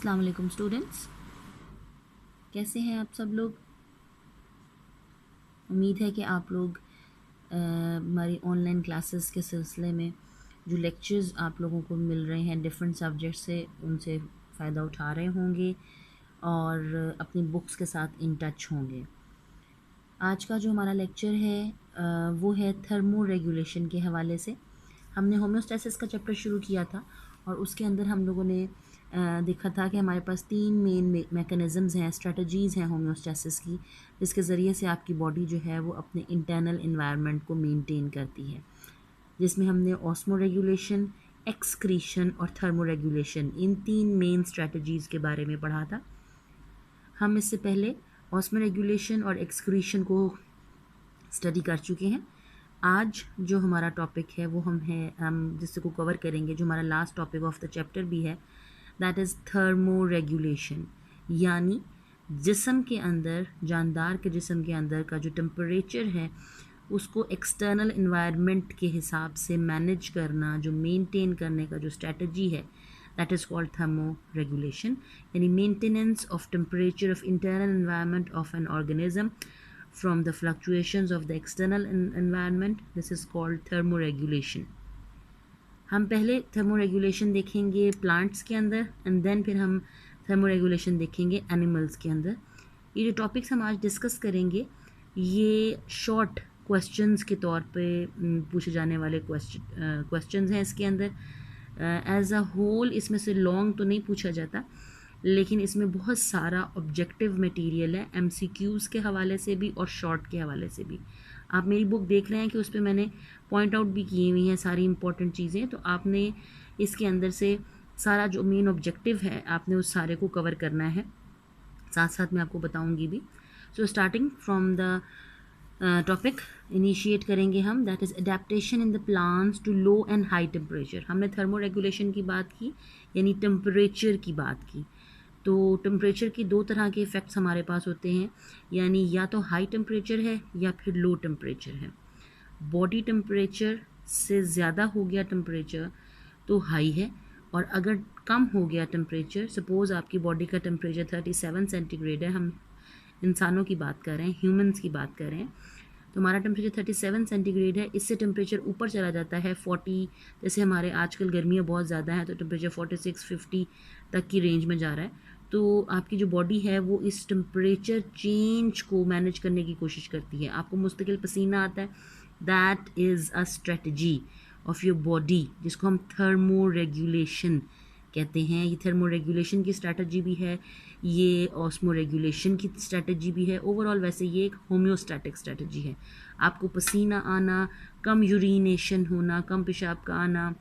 अस्सलाम वालेकुम स्टूडेंट्स, कैसे हैं आप सब लोग। उम्मीद है कि आप लोग हमारी ऑनलाइन क्लासेस के सिलसिले में जो लेक्चर्स आप लोगों को मिल रहे हैं डिफरेंट सब्जेक्ट से उनसे फ़ायदा उठा रहे होंगे और अपनी बुक्स के साथ इन टच होंगे। आज का जो हमारा लेक्चर है वो है थर्मो रेगुलेशन के हवाले से। हमने होम्योस्टैसिस का चैप्टर शुरू किया था और उसके अंदर हम लोगों ने देखा था कि हमारे पास 3 मेन मैकेनिज़म्स हैं, स्ट्रेटजीज़ हैं होम्योस्टैसिस की, जिसके ज़रिए से आपकी बॉडी जो है वो अपने इंटरनल इन्वायरमेंट को मेंटेन करती है, जिसमें हमने ऑस्मो रेगुलेशन, एक्सक्रीशन और thermo regulation in 3 main strategies के बारे में पढ़ा था। हम इससे पहले ऑस्मो रेगुलेशन और एक्सक्रीशन को स्टडी कर चुके हैं। आज जो हमारा टॉपिक है वो हम जिसको कवर करेंगे, जो हमारा last topic of the chapter भी है, दैट इज़ थर्मो रेगुलेशन, यानी जिस्म के अंदर, जानदार के जिस्म के अंदर का जो टेम्परेचर है उसको एक्सटर्नल इन्वायरमेंट के हिसाब से मैनेज करना, जो मेंटेन करने का जो स्ट्रेटजी है, that is called thermoregulation, यानी maintenance of temperature of internal environment of an organism from the fluctuations of the external environment. This is called thermoregulation. हम पहले थर्मोरेगुलेशन देखेंगे प्लांट्स के अंदर एंड देन फिर हम थर्मोरेगुलेशन देखेंगे एनिमल्स के अंदर। ये जो टॉपिक्स हम आज डिस्कस करेंगे ये शॉर्ट क्वेश्चंस के तौर पे पूछे जाने वाले क्वेश्चंस हैं इसके अंदर। एज अ होल इसमें से लॉन्ग तो नहीं पूछा जाता, लेकिन इसमें बहुत सारा ऑब्जेक्टिव मटेरियल है, एमसीक्यूज़ के हवाले से भी और शॉर्ट के हवाले से भी। आप मेरी बुक देख रहे हैं कि उस पर मैंने पॉइंट आउट भी की हुई हैं सारी इंपॉर्टेंट चीज़ें, तो आपने इसके अंदर से सारा जो मेन ऑब्जेक्टिव है आपने उस सारे को कवर करना है, साथ साथ मैं आपको बताऊंगी भी। So starting from the topic initiate करेंगे हम, that is adaptation in the plants to low and high temperature. हमने थर्मो रेगुलेशन की बात की, यानी टेम्परेचर की बात की। तो टेम्परेचर की दो तरह के इफ़ेक्ट्स हमारे पास होते हैं, यानी या तो हाई टेम्परेचर है या फिर लो टेम्परेचर है। बॉडी टेम्परेचर से ज़्यादा हो गया टेम्परेचर तो हाई है, और अगर कम हो गया टेम्परेचर, सपोज़ आपकी बॉडी का टेम्परेचर 37 सेंटीग्रेड है, हम इंसानों की बात कर रहे हैं, ह्यूमंस की बात कर रहे हैं, तो हमारा टेम्परेचर 37 सेंटीग्रेड है। इससे टेम्परेचर ऊपर चला जाता है 40, जैसे हमारे आजकल गर्मियाँ बहुत ज़्यादा हैं तो टेम्परेचर 46-50 तक की रेंज में जा रहा है। तो आपकी जो बॉडी है वो इस टेम्परेचर चेंज को मैनेज करने की कोशिश करती है। आपको मुस्तकिल पसीना आता है, that is a strategy of your body, जिसको हम थर्मो रेगुलेशन कहते हैं। ये थर्मो रेगुलेशन की स्ट्रैटेजी भी है, ये ऑस्मो रेगुलेशन की स्ट्रैटेजी भी है। ओवरऑल वैसे ये एक होम्योस्टैटिक स्ट्रैटेजी है। आपको पसीना आना, कम यूरिनेशन होना, कम पेशाब का आना,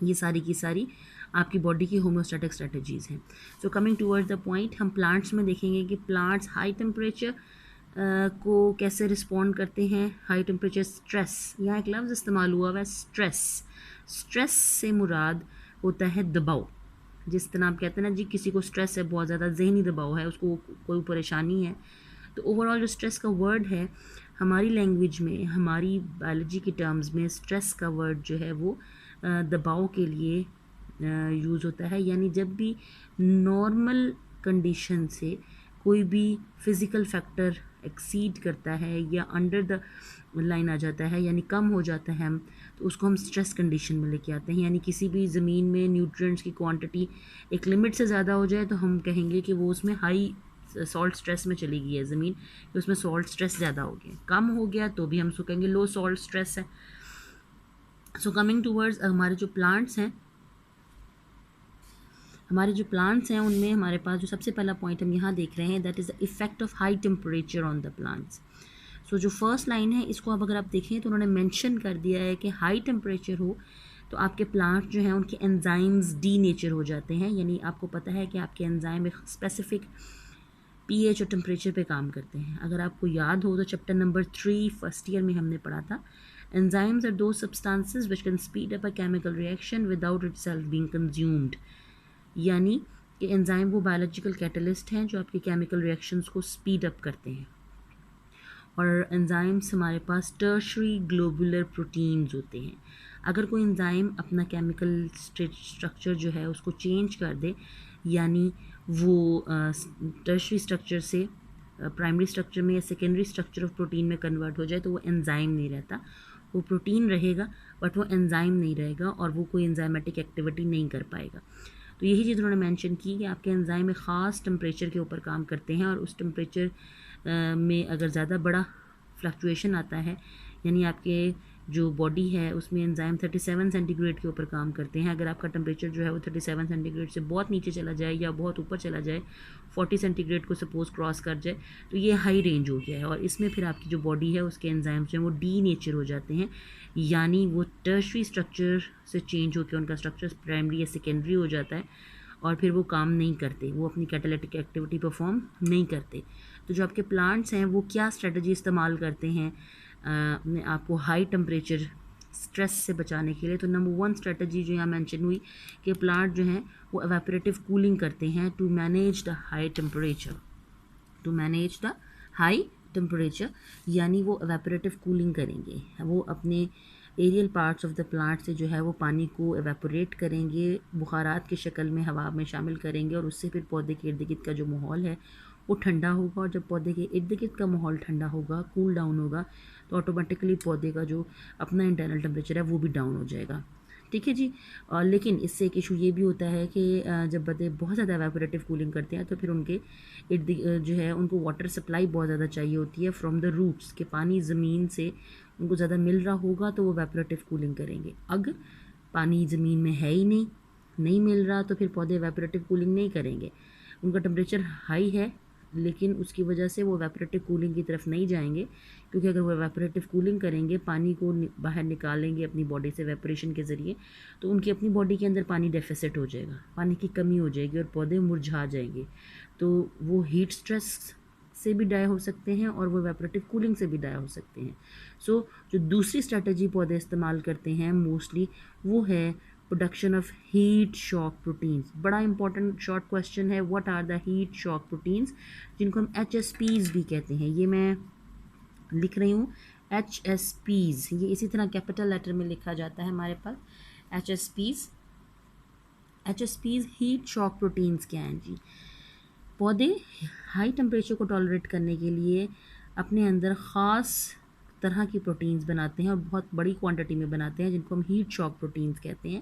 ये सारी की सारी आपकी बॉडी की होम्योस्टैटिक स्ट्रैटेजीज़ हैं। So coming towards the point, हम प्लांट्स में देखेंगे कि प्लांट्स हाई टेम्परेचर को कैसे रिस्पॉन्ड करते हैं। हाई टेम्परेचर स्ट्रेस, यहाँ एक लफ्ज़ इस्तेमाल हुआ हुआ है स्ट्रेस। स्ट्रेस से मुराद होता है दबाव। जिस तरह आप कहते हैं ना जी, किसी को स्ट्रेस है, बहुत ज़्यादा जहनी दबाव है, उसको कोई परेशानी है, तो ओवरऑल जो स्ट्रेस का वर्ड है हमारी लैंग्वेज में, हमारी बायोलॉजी के टर्म्स में स्ट्रेस का वर्ड जो है वो दबाव के लिए यूज़ होता है। यानी जब भी नॉर्मल कंडीशन से कोई भी फिज़िकल फैक्टर एक्सीड करता है या अंडर द लाइन आ जाता है, यानी कम हो जाता है हम, तो उसको हम स्ट्रेस कंडीशन में लेके आते हैं। यानी किसी भी ज़मीन में न्यूट्रिएंट्स की क्वांटिटी एक लिमिट से ज़्यादा हो जाए तो हम कहेंगे कि वो उसमें हाई सॉल्ट स्ट्रेस में चली गई है ज़मीन, कि उसमें सॉल्ट स्ट्रेस ज़्यादा हो गया। कम हो गया तो भी हम उसको कहेंगे लो सॉल्ट स्ट्रेस है। सो कमिंग टूवर्ड्स हमारे जो प्लांट्स हैं, उनमें हमारे पास जो सबसे पहला पॉइंट हम यहाँ देख रहे हैं, that is the effect of high temperature on the plants. So जो फर्स्ट लाइन है इसको अब अगर आप देखें तो उन्होंने मेंशन कर दिया है कि हाई टेम्परेचर हो तो आपके प्लांट जो हैं उनके एंजाइम्स डी नेचर हो जाते हैं। यानी आपको पता है कि आपके एंजाइम एक स्पेसिफिक पीएच और टेम्परेचर पे काम करते हैं। अगर आपको याद हो तो चैप्टर नंबर 3 फर्स्ट ईयर में हमने पढ़ा था, एंजाइम्स आर दो substances which can speed up a chemical reaction without itself being consumed. यानी कि एंजाइम वो बायोलॉजिकल कैटलिस्ट हैं जो आपके केमिकल रिएक्शंस को स्पीड अप करते हैं। और एंजाइम्स हमारे पास टर्शरी ग्लोबुलर प्रोटीन्स होते हैं। अगर कोई एंजाइम अपना केमिकल स्ट्रक्चर जो है उसको चेंज कर दे, यानी वो टर्शरी स्ट्रक्चर से प्राइमरी स्ट्रक्चर में या सेकेंडरी स्ट्रक्चर ऑफ प्रोटीन में कन्वर्ट हो जाए तो वो एंजाइम नहीं रहता। वो प्रोटीन रहेगा बट वो एंजाइम नहीं रहेगा और वो कोई एंजाइमेटिक एक्टिविटी नहीं कर पाएगा। तो यही चीज़ उन्होंने मेंशन की कि आपके एंजाइम एक ख़ास टेम्परेचर के ऊपर काम करते हैं और उस टेम्परेचर में अगर ज़्यादा बड़ा फ्लक्चुएशन आता है, यानी आपके जो बॉडी है उसमें एंजाइम 37 सेंटीग्रेड के ऊपर काम करते हैं। अगर आपका टेम्परेचर जो है वो 37 सेंटीग्रेड से बहुत नीचे चला जाए या बहुत ऊपर चला जाए, 40 सेंटीग्रेड को सपोज़ क्रॉस कर जाए, तो ये हाई रेंज हो गया है और इसमें फिर आपकी जो बॉडी है उसके एंजाइम्स जो हैं वो डी नेचर हो जाते हैं, यानी वो टर्शरी स्ट्रक्चर से चेंज होकर उनका स्ट्रक्चर प्राइमरी या सेकेंडरी हो जाता है और फिर वो काम नहीं करते, वो अपनी कैटालिटिक एक्टिविटी परफॉर्म नहीं करते। तो जो आपके प्लांट्स हैं वो क्या स्ट्रेटजी इस्तेमाल करते हैं आपको हाई टेम्परेचर स्ट्रेस से बचाने के लिए? तो नंबर 1 स्ट्रेटजी जो यहाँ मेंशन हुई कि प्लांट जो हैं वो एवेपोरेटिव कूलिंग करते हैं to manage the high temperature, to manage the high temperature, यानी वो एवेपोरेटिव कूलिंग करेंगे। वो अपने aerial parts of the plant से जो है वो पानी को एवेपोरेट करेंगे, बुखारात की शक्ल में हवा में शामिल करेंगे और उससे फिर पौधे के इर्द गिर्द का जो माहौल है वो ठंडा होगा और जब पौधे के इर्द गिर्द का माहौल ठंडा होगा, कूल डाउन होगा, तो ऑटोमेटिकली पौधे का जो अपना इंटरनल टेम्परेचर है वो भी डाउन हो जाएगा। ठीक है जी। लेकिन इससे एक इशू ये भी होता है कि जब पौधे बहुत ज़्यादा एवेपोरेटिव कूलिंग करते हैं तो फिर उनके इर्द जो है उनको वाटर सप्लाई बहुत ज़्यादा चाहिए होती है फ्रॉम द रूट्स, के पानी ज़मीन से उनको ज़्यादा मिल रहा होगा तो वो एवेपोरेटिव कूलिंग करेंगे। अगर पानी ज़मीन में है ही नहीं मिल रहा तो फिर पौधे एवेपोरेटिव कूलिंग नहीं करेंगे। उनका टेम्परेचर हाई है लेकिन उसकी वजह से वो एवेपोरेटिव कूलिंग की तरफ नहीं जाएंगे, क्योंकि अगर वो एवेपोरेटिव कूलिंग करेंगे, पानी को बाहर निकालेंगे अपनी बॉडी से एवेपोरेशन के ज़रिए, तो उनकी अपनी बॉडी के अंदर पानी डेफिसिट हो जाएगा, पानी की कमी हो जाएगी और पौधे मुरझा जाएंगे। तो वो हीट स्ट्रेस से भी डाई हो सकते हैं और वो एवेपोरेटिव कूलिंग से भी डाई हो सकते हैं। सो जो दूसरी स्ट्रैटेजी पौधे इस्तेमाल करते हैं मोस्टली वो है production of heat shock proteins. बड़ा इंपॉर्टेंट शॉर्ट क्वेश्चन है, what are the heat shock proteins, जिनको हम HSPs भी कहते हैं। ये मैं लिख रही हूँ HSPs, ये इसी तरह कैपिटल लेटर में लिखा जाता है हमारे पास HSPs। हीट शॉक प्रोटीन्स क्या हैं जी? पौधे हाई टेम्परेचर को टॉलरेट करने के लिए अपने अंदर ख़ास तरह की प्रोटीन्स बनाते हैं और बहुत बड़ी क्वांटिटी में बनाते हैं, जिनको हम हीट शॉक प्रोटीन्स कहते हैं।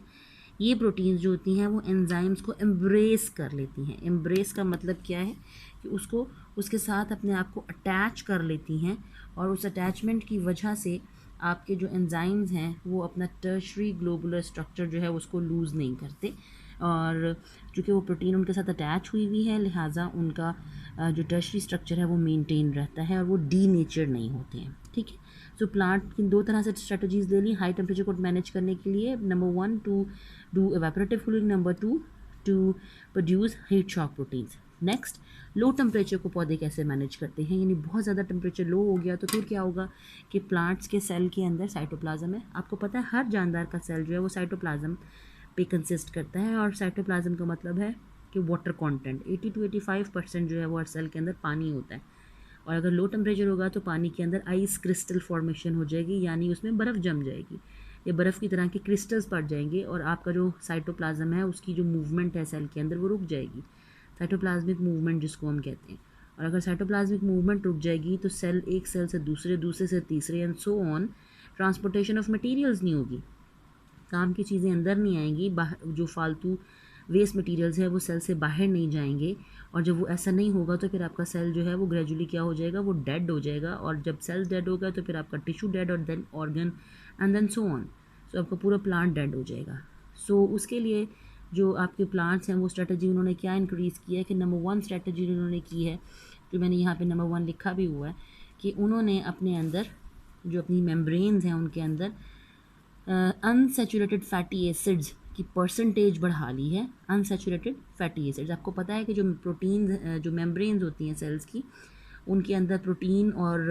ये प्रोटीन्स जो होती हैं वो एंजाइम्स को एम्ब्रेस कर लेती हैं। एम्ब्रेस का मतलब क्या है कि उसको उसके साथ अपने आप को अटैच कर लेती हैं और उस अटैचमेंट की वजह से आपके जो एंजाइम्स हैं वो अपना टर्शरी ग्लोबुलर स्ट्रक्चर जो है उसको लूज़ नहीं करते, और चूँकि वो प्रोटीन उनके साथ अटैच हुई है लिहाजा उनका जो टर्शरी स्ट्रक्चर है वो मेंटेन रहता है और वो डी नेचर नहीं होते हैं। ठीक है। सो प्लांट की 2 तरह से स्ट्रेटजीज ले ली हाई टेम्परेचर को मैनेज करने के लिए। Number 1 to do evaporative cooling, number 2 to produce heat shock proteins. Next, low temperature को पौधे कैसे मैनेज करते हैं, यानी बहुत ज़्यादा टेम्परेचर लो हो गया तो फिर क्या होगा कि प्लांट्स के सेल के अंदर साइटोप्लाज्म है। आपको पता है हर जानदार का सेल जो है वो साइटोप्लाज्म पे कंसिस्ट करता है और साइटोप्लाज्म का मतलब है कि वाटर कंटेंट 80 to 85% जो है वो हर सेल के अंदर पानी होता है। और अगर लो टेम्परेचर होगा तो पानी के अंदर आइस क्रिस्टल फॉर्मेशन हो जाएगी, यानी उसमें बर्फ़ जम जाएगी, ये बर्फ़ की तरह के क्रिस्टल्स पड़ जाएंगे और आपका जो साइटोप्लाज्म है उसकी जो मूवमेंट है सेल के अंदर वो रुक जाएगी, साइटोप्लाज्मिक मूवमेंट जिसको हम कहते हैं। और अगर साइटोप्लाज्मिक मूवमेंट रुक जाएगी तो सेल एक सेल से दूसरे, दूसरे से तीसरे and so on, transportation of materials नहीं होगी, काम की चीज़ें अंदर नहीं आएंगी, जो फालतू वेस्ट मटेरियल्स है वो सेल से बाहर नहीं जाएंगे। और जब वो ऐसा नहीं होगा तो फिर आपका सेल जो है वो ग्रेजुअली क्या हो जाएगा, वो डेड हो जाएगा। और जब सेल डेड होगा तो फिर आपका टिश्यू डेड और then organ and then so on, so आपका पूरा प्लांट डेड हो जाएगा। सो उसके लिए जो आपके प्लांट्स हैं वो स्ट्रेटजी उन्होंने क्या इंक्रीज़ किया है कि नंबर 1 स्ट्रेटजी उन्होंने की है, जो मैंने यहाँ पे नंबर 1 लिखा भी हुआ है, कि उन्होंने अपने अंदर जो अपनी मेम्ब्रेन्स हैं उनके अंदर अनसैचुरेटेड फैटी एसिड्स की परसेंटेज बढ़ा ली है। अनसैचुरेटेड फैटी एसिड्स, आपको पता है कि जो प्रोटीन जो मेम्ब्रेन्स होती हैं सेल्स की, उनके अंदर प्रोटीन और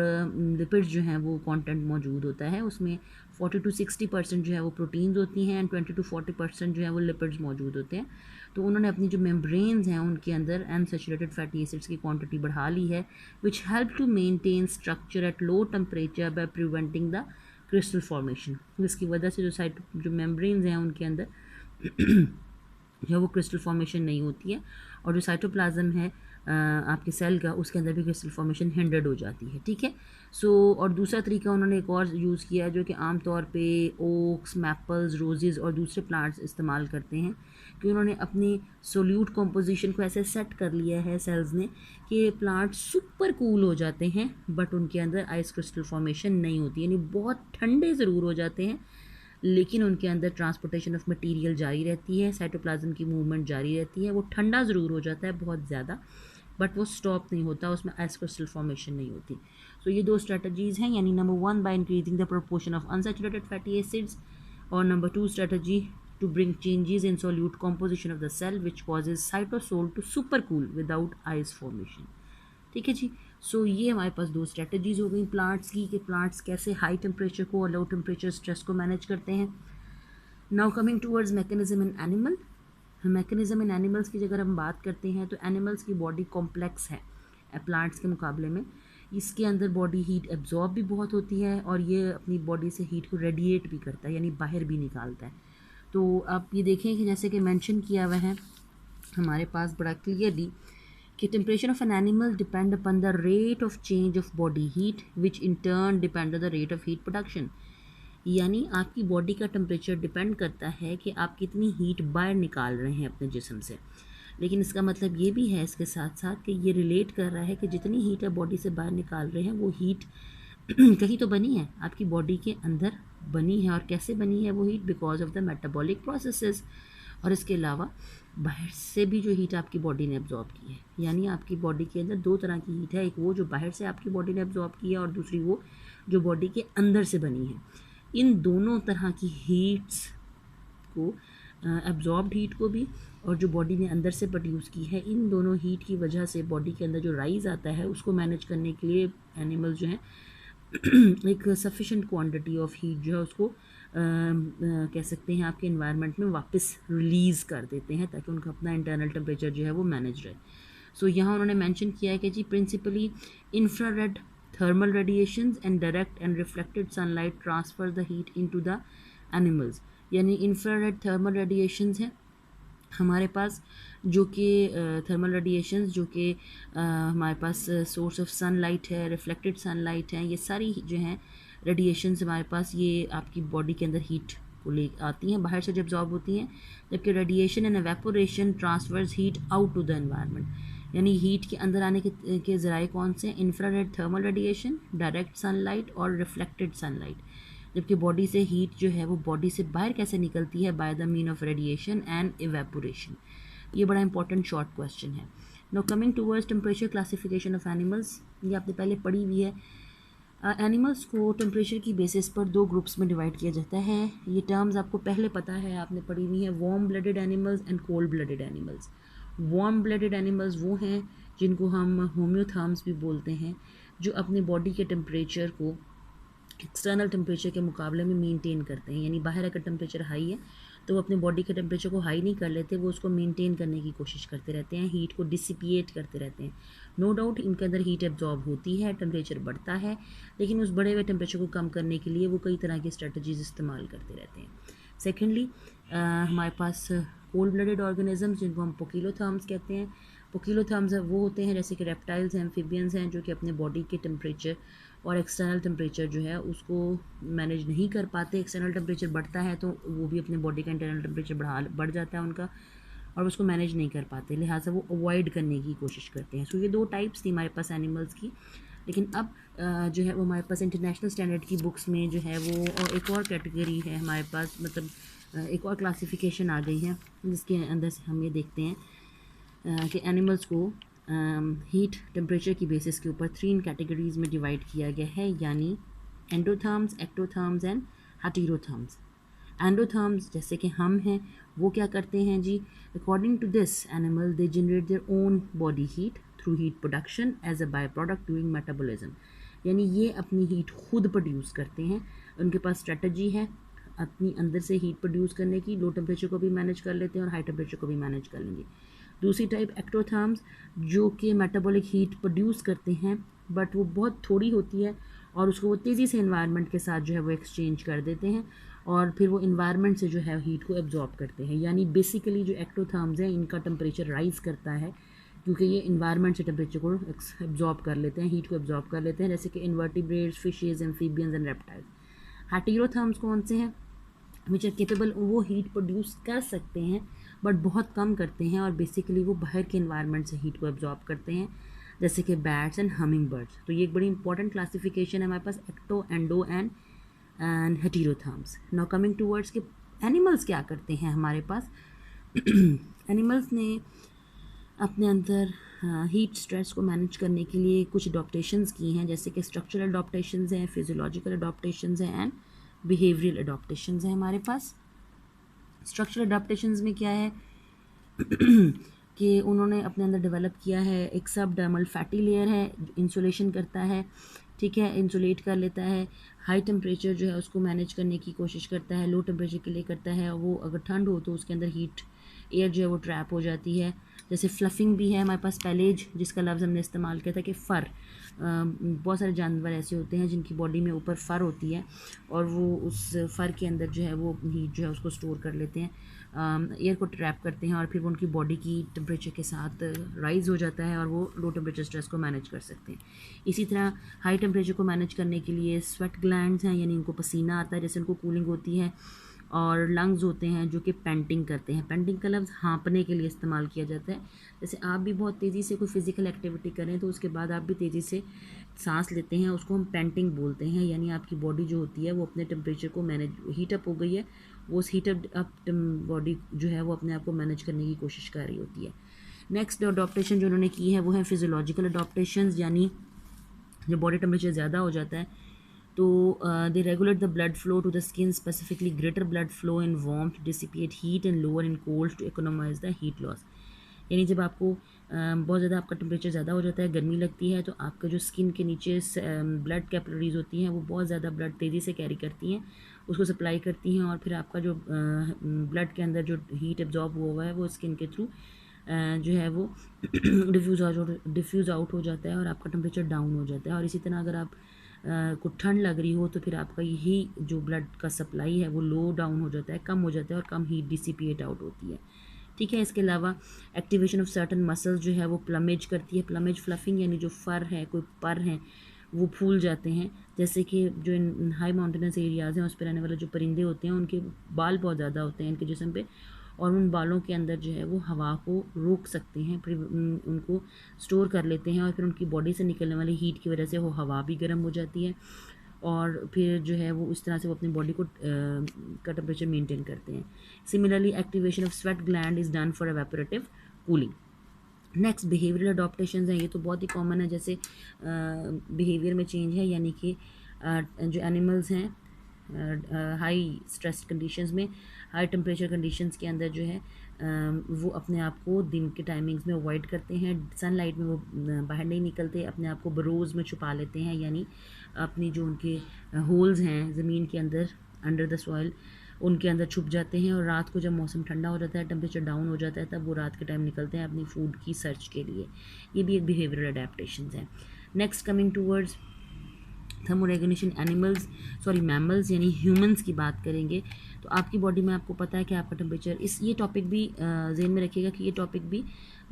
लिपिड्स जो हैं वो कंटेंट मौजूद होता है। उसमें 40 to 60% जो है वो प्रोटीन्स होती हैं एंड 20 to 40% जो है वो लिपिड्स मौजूद होते हैं। तो उन्होंने अपनी जो मेम्ब्रेन्स हैं उनके अंदर अनसैचुरेटेड फैटी एसिड्स की क्वांटिटी बढ़ा ली है, which help to maintain structure at low temperature by preventing the crystal formation. इसकी वजह से जो मेम्ब्रेन्स हैं उनके अंदर जो वो क्रिस्टल फॉर्मेशन नहीं होती है, और जो साइटोप्लाज्म है आपके सेल का, उसके अंदर भी क्रिस्टल फॉर्मेशन हिंडर्ड हो जाती है, ठीक है। और दूसरा तरीका उन्होंने एक और यूज़ किया है जो कि आम तौर पे ओक्स, मैपल्स, रोजेज़ और दूसरे प्लांट्स इस्तेमाल करते हैं, कि उन्होंने अपनी सोल्यूट कॉम्पोजिशन को ऐसे सेट कर लिया है सेल्स ने कि प्लांट सुपर कूल हो जाते हैं, बट उनके अंदर आइस क्रिस्टल फॉर्मेशन नहीं होती, यानी बहुत ठंडे ज़रूर हो जाते हैं लेकिन उनके अंदर ट्रांसपोर्टेशन ऑफ मटेरियल जारी रहती है, साइटोप्लाज्म की मूवमेंट जारी रहती है। वो ठंडा ज़रूर हो जाता है बहुत ज़्यादा, बट वो स्टॉप नहीं होता, उसमें आइस क्रिस्टल फॉर्मेशन नहीं होती। सो ये दो स्ट्रेटजीज़ हैं, यानी number 1 by increasing the proportion of unsaturated fatty acids, और number 2 strategy to bring changes in solute composition of the cell which causes cytosol to super cool without ice formation, ठीक है जी। ये हमारे पास दो स्ट्रेटजीज हो गई प्लांट्स की, कि प्लांट्स कैसे हाई टेम्परेचर को और लो टेम्परेचर स्ट्रेस को मैनेज करते हैं। Now coming towards mechanism in animal. Mechanism in animals की अगर हम बात करते हैं तो एनिमल्स की बॉडी कॉम्प्लेक्स है प्लांट्स के मुकाबले में। इसके अंदर बॉडी हीट एब्जॉर्ब भी बहुत होती है और ये अपनी बॉडी से हीट को रेडिएट भी करता है, यानी बाहर भी निकालता है। तो आप ये देखें कि जैसे कि मेंशन किया हुआ है हमारे पास बड़ा क्लियरली कि temperature of an animal depend upon the rate of change of body heat which in turn depend the rate of heat production, यानी आपकी बॉडी का टेम्परेचर डिपेंड करता है कि आप कितनी हीट बाहर निकाल रहे हैं अपने जिस्म से। लेकिन इसका मतलब ये भी है इसके साथ साथ कि ये रिलेट कर रहा है कि जितनी हीट आप बॉडी से बाहर निकाल रहे हैं वो हीट कहीं तो बनी है, आपकी बॉडी के अंदर बनी है। और कैसे बनी है वो heat? Because of the metabolic processes. और इसके अलावा बाहर से भी जो हीट आपकी बॉडी ने एब्जॉर्ब की है, यानी आपकी बॉडी के अंदर दो तरह की हीट है, एक वो जो बाहर से आपकी बॉडी ने एब्जॉर्ब की है और दूसरी वो जो बॉडी के अंदर से बनी है। इन दोनों तरह की हीट्स को, एब्जॉर्ब्ड हीट को भी और जो बॉडी ने अंदर से प्रोड्यूस की है, इन दोनों हीट की वजह से बॉडी के अंदर जो राइज आता है उसको मैनेज करने के लिए एनिमल्स जो हैं एक सफिशेंट क्वांटिटी ऑफ हीट जो है उसको कह सकते हैं आपके इन्वायरमेंट में वापस रिलीज़ कर देते हैं ताकि उनका अपना इंटरनल टेम्परेचर जो है वो मैनेज रहे। यहाँ उन्होंने मेंशन किया है कि जी principally infrared thermal radiations and direct and reflected sunlight transfer the heat into the animals, यानी इंफ्रारेड थर्मल रेडिएशंस हैं हमारे पास, जो कि थर्मल रेडिएशंस जो कि हमारे पास सोर्स ऑफ सनलाइट है, रिफ्लेक्टेड सनलाइट है, ये सारी जो हैं रेडिएशंस हमारे पास ये आपकी बॉडी के अंदर हीट को ले आती हैं, बाहर से जब एब्जॉर्ब होती हैं। जबकि radiation and evaporation transfers heat out to the environment, यानी हीट के अंदर आने के ज़राए कौन से हैं? Infrared thermal radiation, direct sunlight और रिफ्लेक्टेड सनलाइट। जबकि बॉडी से हीट जो है वो बॉडी से बाहर कैसे निकलती है? By the mean of radiation and evaporation. ये बड़ा इंपॉर्टेंट शॉर्ट क्वेश्चन है। Now coming towards temperature classification of animals, ये आपने पहले पढ़ी हुई है। एनिमल्स को टेम्परेचर की बेसिस पर दो ग्रुप्स में डिवाइड किया जाता है। ये टर्म्स आपको पहले पता है, आपने पढ़ी हुई है, warm blooded animals and cold blooded animals. Warm blooded animals वो हैं जिनको हम होम्योथर्म्स भी बोलते हैं, जो अपने बॉडी के टेम्परेचर को एक्सटर्नल टेम्परेचर के मुकाबले में मेंटेन करते हैं, यानी बाहर अगर टेम्परेचर हाई है तो वो अपने बॉडी के टेम्परेचर को हाई नहीं कर लेते, वो उसको मेंटेन करने की कोशिश करते रहते हैं, हीट को डिसिपिएट करते रहते हैं। नो डाउट इनके अंदर हीट एब्जॉर्ब होती है, टेम्परेचर बढ़ता है, लेकिन उस बढ़े हुए टेम्परेचर को कम करने के लिए वो कई तरह की स्ट्रेटजीज इस्तेमाल करते रहते हैं। सेकेंडली हमारे पास कोल्ड ब्लडेड ऑर्गेनिजम्स जिनको हम पोकिलोथर्म्स कहते हैं। पोकिलोथर्म्स वो होते हैं जैसे कि रेप्टाइल्स हैं, एम्फीबियंस हैं, जो कि अपने बॉडी के टेम्परेचर और एक्सटर्नल टेम्परेचर जो है उसको मैनेज नहीं कर पाते। एक्सटर्नल टेम्परेचर बढ़ता है तो वो भी अपने बॉडी का इंटरनल टेम्परेचर बढ़ जाता है उनका, और उसको मैनेज नहीं कर पाते, लिहाजा वो अवॉइड करने की कोशिश करते हैं। ये दो टाइप्स थी हमारे पास एनिमल्स की। लेकिन अब जो है वो हमारे पास इंटरनेशनल स्टैंडर्ड की बुक्स में जो है वो एक और कैटेगरी है हमारे पास, मतलब एक और क्लासिफिकेशन आ गई है जिसके अंदर से हम ये देखते हैं कि एनिमल्स को हीट टेम्परेचर की बेसिस के ऊपर 3 कैटेगरीज़ में डिवाइड किया गया है, यानी endotherms, ectotherms and heterotherms. Endotherms जैसे कि हम हैं, वो क्या करते हैं जी? According to this animal they generate their own body heat through heat production as a by product doing metabolism, यानी ये अपनी हीट खुद प्रोड्यूस करते हैं। उनके पास स्ट्रेटजी है अपनी अंदर से हीट प्रोड्यूस करने की, लो टेम्परेचर को भी मैनेज कर लेते हैं और हाई टेम्परेचर को भी मैनेज कर लेंगे। दूसरी टाइप एक्टोथर्म्स जो कि मेटाबॉलिक हीट प्रोड्यूस करते हैं, बट वो बहुत थोड़ी होती है और उसको वो तेज़ी से एनवायरनमेंट के साथ जो है वो एक्सचेंज कर देते हैं, और फिर वो इन्वायरमेंट से जो है हीट को एब्जॉर्ब करते हैं। यानी बेसिकली जो एक्टोथर्म्स हैं इनका टेम्परेचर राइज़ करता है क्योंकि ये इन्वायरमेंट से टेम्परेचर को एब्जॉर्ब कर लेते हैं, हीट को एब्जॉर्ब कर लेते हैं, जैसे कि invertebrates, fishes, amphibians and reptiles. Heterotherms कौन से हैं? विच आर केपेबल, वो हीट प्रोड्यूस कर सकते हैं बट बहुत कम करते हैं, और बेसिकली वो बाहर के इन्वायरमेंट से हीट को एब्जॉर्ब करते हैं, जैसे कि बैट्स एंड हमिंग बर्ड्स। तो ये एक बड़ी इंपॉर्टेंट क्लासिफिकेशन है हमारे पास, ecto, endo and heterotherms. Now coming towards के एनिमल्स क्या करते हैं हमारे पास। एनिमल्स ने अपने अंदर हीट स्ट्रेस को मैनेज करने के लिए कुछ अडॉप्टेशंस की हैं, जैसे कि स्ट्रक्चरल अडॉप्टेशंस हैं, फिजियोलॉजिकल अडॉप्टेशंस हैं एंड बिहेवियरल अडॉप्टेशंस हैं हमारे पास। स्ट्रक्चरल अडॉप्टेशंस में क्या है कि उन्होंने अपने अंदर डेवलप किया है एक सबडर्मल फैटी लेयर है, इंसुलेशन करता है, ठीक है, इंसुलेट कर लेता है, हाई टेम्परेचर जो है उसको मैनेज करने की कोशिश करता है, लो टेम्परेचर के लिए करता है। वो अगर ठंड हो तो उसके अंदर हीट एयर जो है वो ट्रैप हो जाती है। जैसे फ्लफिंग भी है हमारे पास, पैलेज जिसका लफ्ज़ हमने इस्तेमाल किया था कि फ़र, बहुत सारे जानवर ऐसे होते हैं जिनकी बॉडी में ऊपर फ़र होती है और वो उस फ़र के अंदर जो है वो हीट जो है उसको स्टोर कर लेते हैं, एयर को ट्रैप करते हैं और फिर वो उनकी बॉडी की टेम्परेचर के साथ राइज़ हो जाता है और वो लो टेम्परेचर स्ट्रेस को मैनेज कर सकते हैं। इसी तरह हाई टेम्परेचर को मैनेज करने के लिए स्वेट ग्लैंड्स हैं, यानी उनको पसीना आता है, जैसे उनको कूलिंग होती है, और लंग्स होते हैं जो कि पेंटिंग करते हैं। पेंटिंग का लफ्ज़ हाँपने के लिए इस्तेमाल किया जाता है। जैसे आप भी बहुत तेज़ी से कोई फिज़िकल एक्टिविटी करें तो उसके बाद आप भी तेज़ी से सांस लेते हैं, उसको हम पेंटिंग बोलते हैं। यानी आपकी बॉडी जो होती है वो अपने टेम्परेचर को मैनेज, हीट अप हो गई है, वो उस हीट अप बॉडी जो है वो अपने आप को मैनेज करने की कोशिश कर रही होती है। नेक्स्ट अडॉप्टेशन जो उन्होंने की है वो है फिजियोलॉजिकल अडॉप्टेशंस, यानी जब बॉडी टेम्परेचर ज़्यादा हो जाता है तो they regulate the blood flow to the skin, specifically greater blood flow in warmth, dissipate heat and lower in cold to economize the heat loss. यानी जब आपको बहुत ज़्यादा आपका टेम्परेचर ज़्यादा हो जाता है, गर्मी लगती है, तो आपका जो स्किन के नीचे ब्लड कैपिलरीज होती हैं वो बहुत ज़्यादा ब्लड तेज़ी से कैरी करती हैं, उसको सप्लाई करती हैं, और फिर आपका जो ब्लड के अंदर जो हीट एब्जॉर्ब हुआ है वो स्किन के थ्रू जो है वो डिफ्यूज़ आउट हो जाता है और आपका टेम्परेचर डाउन हो जाता है। और इसी तरह अगर आप को ठंड लग रही हो तो फिर आपका यही जो ब्लड का सप्लाई है वो लो डाउन हो जाता है, कम हो जाता है और कम हीट डिसिपिएट आउट होती है, ठीक है। इसके अलावा एक्टिवेशन ऑफ सर्टन मसल्स जो है वो प्लमेज करती है। प्लमेज फ्लफिंग यानी जो फर है, कोई पर हैं वो फूल जाते हैं, जैसे कि जो इन हाई माउंटेनस एरियाज़ हैं उस पर रहने वाले जो परिंदे होते हैं उनके बाल बहुत ज़्यादा होते हैं इनके जिस्म पे, और उन बालों के अंदर जो है वो हवा को रोक सकते हैं, फिर उनको स्टोर कर लेते हैं, और फिर उनकी बॉडी से निकलने वाली हीट की वजह से वो हवा भी गर्म हो जाती है, और फिर जो है वो इस तरह से वो अपनी बॉडी को का टेम्परेचर मेंटेन करते हैं। Similarly activation of sweat gland is done for evaporative cooling. Next behavioural adaptations हैं, ये तो बहुत ही कॉमन है, जैसे बिहेवियर में चेंज है, यानी कि जो एनिमल्स हैं हाई स्ट्रेस कंडीशंस में, हाई टेम्परेचर कंडीशंस के अंदर जो है वो अपने आप को दिन के टाइमिंग्स में अवॉइड करते हैं, सनलाइट में वो बाहर नहीं निकलते, अपने आप को बरोज़ में छुपा लेते हैं, यानी अपनी जो उनके होल्स हैं ज़मीन के अंदर अंडर द सॉइल उनके अंदर छुप जाते हैं, और रात को जब मौसम ठंडा हो जाता है, टेम्परेचर डाउन हो जाता है, तब वो रात के टाइम निकलते हैं अपनी फूड की सर्च के लिए। ये भी एक बिहेवियरल अडेप्टेशंस हैं। Next coming towards thermoregulation animals, mammals यानी ह्यूमंस की बात करेंगे तो आपकी बॉडी में आपको पता है कि आपका टेम्परेचर, ये टॉपिक भी ज़हन में रखिएगा कि ये टॉपिक भी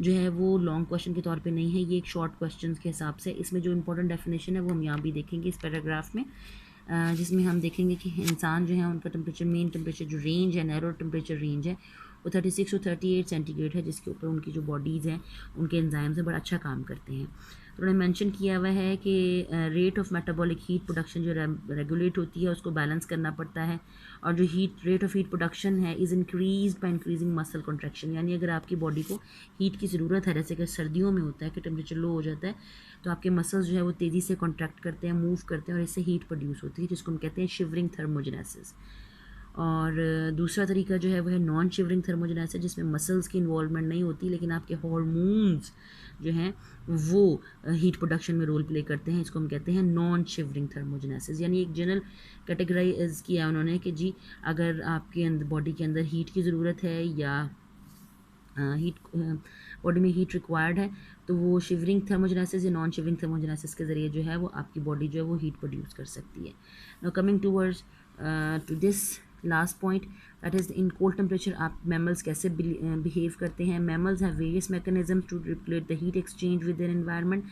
जो है वो लॉन्ग क्वेश्चन के तौर पे नहीं है, ये एक शॉर्ट क्वेश्चन के हिसाब से, इसमें जो इंपॉर्टेंट डेफिनेशन है वो हम यहाँ भी देखेंगे इस पैराग्राफ में, जिसमें हम देखेंगे कि इंसान जो है उनका टेम्परेचर, मेन टेम्परेचर जो रेंज है, नैरो टेम्परेचर रेंज है वो 36 to 38 सेंटीग्रेड है, जिसके ऊपर उनकी जो बॉडीज़ हैं उनके एंजाइम्स हैं बड़ा अच्छा काम करते हैं। तो उन्होंने मेंशन किया हुआ है कि rate of metabolic heat production जो रेगुलेट होती है उसको बैलेंस करना पड़ता है, और जो रेट ऑफ हीट प्रोडक्शन है is increase by increasing muscle contraction. यानी अगर आपकी बॉडी को हीट की ज़रूरत है, जैसे कि सर्दियों में होता है कि टेम्परेचर लो हो जाता है, तो आपके मसल्स जो है वो तेज़ी से कॉन्ट्रैक्ट करते हैं, मूव करते हैं, और इससे हीट प्रोड्यूस होती है, जिसको हम कहते हैं शिवरिंग थर्मोजेनेसिस। और दूसरा तरीका जो है वो है नॉन शिवरिंग थर्मोजेनेसिस, जिसमें मसल्स की इन्वॉल्वमेंट नहीं होती, लेकिन आपके हार्मोन्स जो हैं वो हीट प्रोडक्शन में रोल प्ले करते हैं, इसको हम कहते हैं नॉन शिवरिंग थर्मोजेनेसिस। यानी एक जनरल कैटेगराइज किया उन्होंने कि जी अगर आपके अंदर बॉडी के अंदर हीट की ज़रूरत है या बॉडी में हीट रिक्वायर्ड है, तो वो शिवरिंग थर्मोजेनेसिस या नॉन शिवरिंग थर्मोजेनेसिस के ज़रिए जो है वो आपकी बॉडी जो है वो हीट प्रोड्यूस कर सकती है। Now coming towards to this last point that is in cold temperature आप मैमल्स कैसे बिहेव करते हैं. Mammals have various mechanisms to regulate the heat exchange with their environment.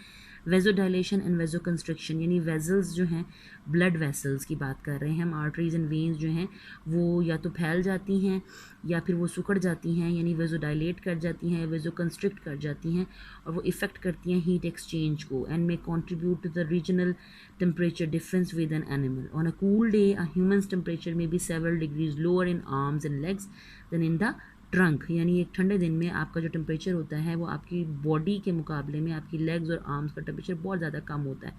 Vasodilation and vasoconstriction, यानी vessels जो हैं, ब्लड वेसल्स की बात कर रहे हैं हम, आर्टरीज एंड वेन्स जो हैं वो या तो फैल जाती हैं या फिर वो सिकुड़ जाती हैं, यानी वेजोडाइलेट कर जाती हैं, वेजोकंस्ट्रिक्ट कर जाती हैं, और वो इफ़ेक्ट करती हैं हीट एक्सचेंज को and may contribute to the regional temperature difference with an animal. On a cool day, a human's temperature may be several degrees lower in arms and legs than in the trunk, यानी एक ठंडे दिन में आपका जो temperature होता है वो आपकी बॉडी के मुकाबले में आपकी लेग्स और आर्म्स का टेम्परेचर बहुत ज़्यादा कम होता है.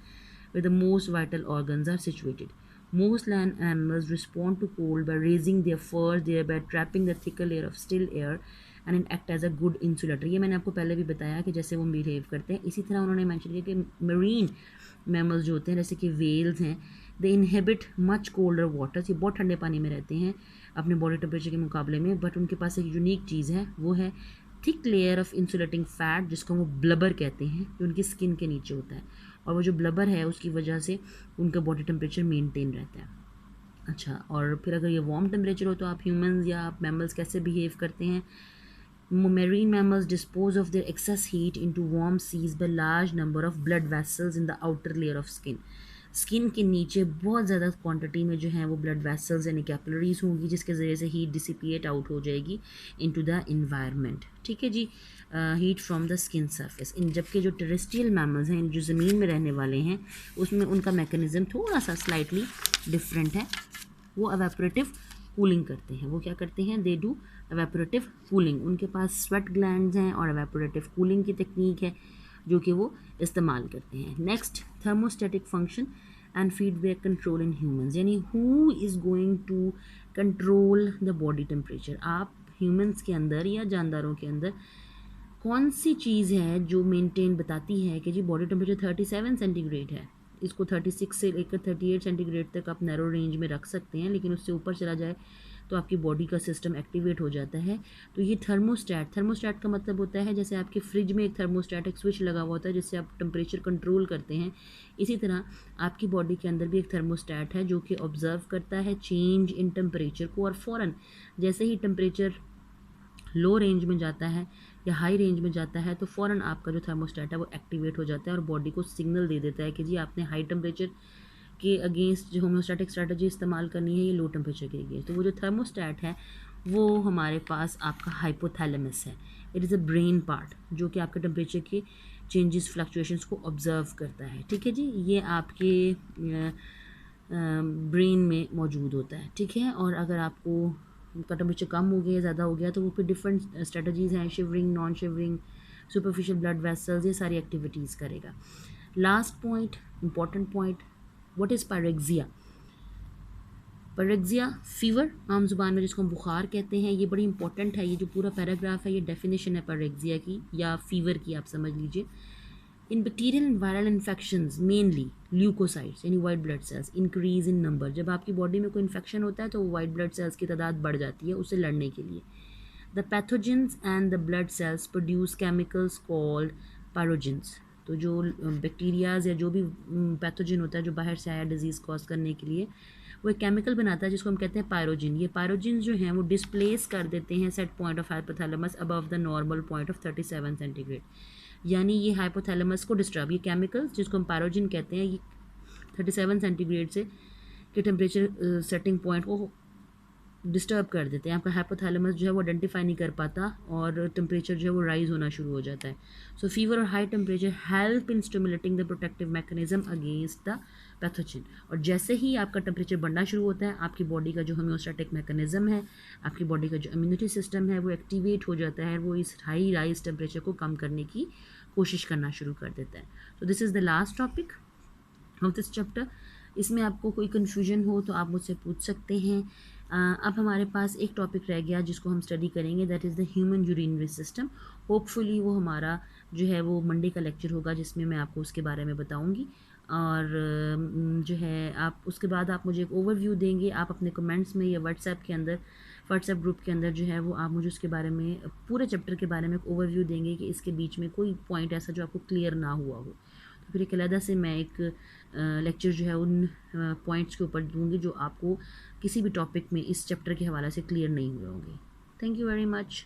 where the most vital organs are situated. Most land animals respond to cold by raising their fur, thereby trapping the thicker layer of still air and it act as a good insulator. ये मैंने आपको पहले भी बताया कि जैसे वो behave करते हैं. इसी तरह उन्होंने मेंशन किया कि मरीन मैमल्स जो होते हैं जैसे कि वेल्स हैं, दे इनहेबिट मच कोल्डर वाटर्स, ये बहुत ठंडे पानी में रहते हैं अपने बॉडी टेम्परेचर के मुकाबले में, बट उनके पास एक यूनिक चीज़ है, वो है thick layer of insulating fat जिसको वो ब्लबर कहते हैं, जो उनकी स्किन के नीचे होता है, और वो जो ब्लबर है उसकी वजह से उनका बॉडी टेम्परेचर मेंटेन रहता है. अच्छा, और फिर अगर ये वार्म टेम्परेचर हो तो आप ह्यूमंस या आप मैमल्स कैसे बिहेव करते हैं. Marine mammals dispose of their excess heat into warm seas by large number of blood vessels in the outer layer of skin. Skin के नीचे बहुत ज़्यादा क्वांटिटी में जो है वो ब्लड वेसल्स यानी कैपिलरीज होंगी जिसके ज़रिए से हीट डिसिपिएट आउट हो जाएगी इनटू द इन्वायरमेंट. ठीक है जी, heat from the skin surface. In जबकि जो टेरेस्ट्रियल मैमल्स हैं, जो ज़मीन में रहने वाले हैं, उसमें उनका मैकेनिज़्म थोड़ा सा स्लाइटली डिफरेंट है. वो एवेपोरेटिव कूलिंग करते हैं. वो क्या करते हैं, दे डू एवेपोरेटिव कूलिंग. उनके पास स्वेट ग्लैंड्स हैं और एवेपोरेटिव कूलिंग की टेक्निक है जो कि वो इस्तेमाल करते हैं. Next, thermostatic function and feedback control in humans, यानी who is going to control the body temperature. आप ह्यूमंस के अंदर या जानदारों के अंदर कौन सी चीज़ है जो मेंटेन बताती है कि जी बॉडी टेम्परेचर 37 सेंटीग्रेड है, इसको 36 से लेकर 38 सेंटीग्रेड तक आप नैरो रेंज में रख सकते हैं, लेकिन उससे ऊपर चला जाए तो आपकी बॉडी का सिस्टम एक्टिवेट हो जाता है. तो ये थर्मोस्टैट का मतलब होता है जैसे आपके फ्रिज में एक थर्मोस्टैटिक स्विच लगा हुआ होता है जिससे आप टेम्परेचर कंट्रोल करते हैं. इसी तरह आपकी बॉडी के अंदर भी एक थर्मोस्टैट है जो कि ऑब्जर्व करता है चेंज इन टेम्परेचर को, और फ़ौरन जैसे ही टेम्परेचर लो रेंज में जाता है या हाई रेंज में जाता है तो फ़ौरन आपका जो थर्मोस्टैट है वो एक्टिवेट हो जाता है और बॉडी को सिग्नल दे देता है कि जी आपने हाई टेम्परेचर के अगेंस्ट जो होम्योस्टैटिक स्ट्रैटेजी इस्तेमाल करनी है, ये लो टेम्परेचर के अगेंस्ट. तो वो जो थर्मोस्टैट है वो हमारे पास आपका हाइपोथैलेमस है. It is a brain part जो कि आपके टेम्परेचर के चेंजेस फ्लक्चुएशंस को ऑब्जर्व करता है. ठीक है जी, ये आपके ब्रेन में मौजूद होता है. ठीक है, और अगर आपको का टेम्परेचर कम हो गया, ज़्यादा हो गया, तो वो फिर डिफरेंट स्ट्रेटजीज़ हैं, shivering, non shivering, superficial blood vessels, ये सारी एक्टिविटीज़ करेगा. Last point, important point, what is pyrexia. Pyrexia fever, आम जुबान में जिसको हम बुखार कहते हैं, ये बड़ी इंपॉर्टेंट है. ये जो पूरा पैराग्राफ है ये डेफिनेशन है पायरेक्सिया की या फीवर की, आप समझ लीजिए. In bacterial and viral infections mainly leucocytes यानी white blood cells increase in number. जब आपकी बॉडी में कोई इन्फेक्शन होता है तो वाइट ब्लड सेल्स की तादाद बढ़ जाती है उससे लड़ने के लिए. The pathogens and the blood cells produce chemicals called pyrogens. तो जो बैक्टीरियाज या जो भी पैथोजन होता है जो बाहर से आया डिजीज़ कॉज करने के लिए, वो एक केमिकल बनाता है जिसको हम कहते हैं पायरोजिन. ये पायरोजिन जो हैं वो डिस्प्लेस कर देते हैं set point of hypothalamus above the normal point of 37 centigrade. यानी ये हाइपोथैलेमस को डिस्टर्ब, ये केमिकल्स जिसको हम पायरोजिन कहते हैं, ये 37 सेंटीग्रेड से के टेम्परेचर सेटिंग पॉइंट को डिस्टर्ब कर देते हैं. आपका हाइपोथैलेमस जो है वो आइडेंटिफाई नहीं कर पाता और टेम्परेचर जो है वो राइज होना शुरू हो जाता है. सो फीवर और high temperature help in stimulating the protective mechanism against the pathogen. और जैसे ही आपका टेम्परेचर बढ़ना शुरू होता है, आपकी बॉडी का जो होम्योस्टैटिक मैकेनिज्म है, आपकी बॉडी का जो इम्यूनिटी सिस्टम है वो एक्टिवेट हो जाता है, वो इस हाई राइज टेम्परेचर को कम करने की कोशिश करना शुरू कर देता है. तो this is the last topic of this chapter. इसमें आपको कोई कन्फ्यूजन हो तो आप मुझसे पूछ सकते हैं. अब हमारे पास एक टॉपिक रह गया जिसको हम स्टडी करेंगे, that is the human urinary system. Hopefully वो हमारा जो है वो मंडे का लेक्चर होगा जिसमें मैं आपको उसके बारे में बताऊंगी. और जो है आप उसके बाद आप मुझे एक ओवरव्यू देंगे, आप अपने कमेंट्स में या व्हाट्सएप ग्रुप के अंदर जो है वो आप मुझे उसके बारे में पूरे चैप्टर के बारे में एक ओवरव्यू देंगे कि इसके बीच में कोई पॉइंट ऐसा जो आपको क्लियर ना हुआ हो. तो फिर एक अलहदा से मैं एक लेक्चर जो है उन पॉइंट्स के ऊपर दूंगी जो आपको किसी भी टॉपिक में इस चैप्टर के हवाले से क्लियर नहीं हुए होंगे। Thank you very much.